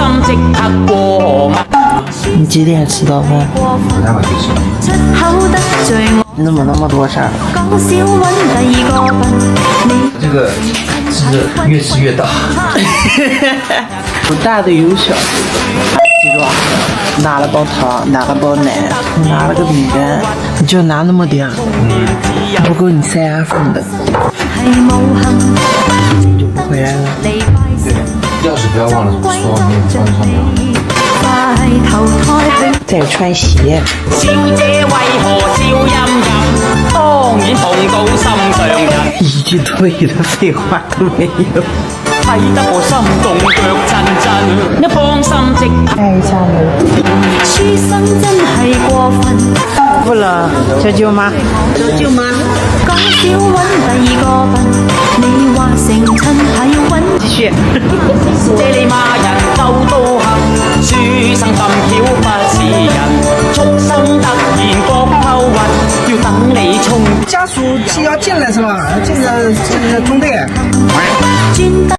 心即刻過脈。你几点吃到饭？不太会去吃。你怎么那么多事儿？这个是越吃越大。有大的有小的。记住啊，拿了包糖，拿了包奶，拿了个饼干，你就拿那么点儿，不够你3份的，你就不回来了。钥匙不要忘了说没有放上面。再穿鞋。小姐為何笑吟吟？當然痛到心上人，一句对的废话都没有。睇得我心動腳震震，一幫心即刻。看一下楼。書生真係過分，不了，小舅媽。小舅媽。講少揾第二個笨，你話成襯係揾。繼續。這裏罵人夠都行，書生咁巧不是人，畜生突然覺頭暈，要等你衝。家屬要進來是吧？這個中隊。專登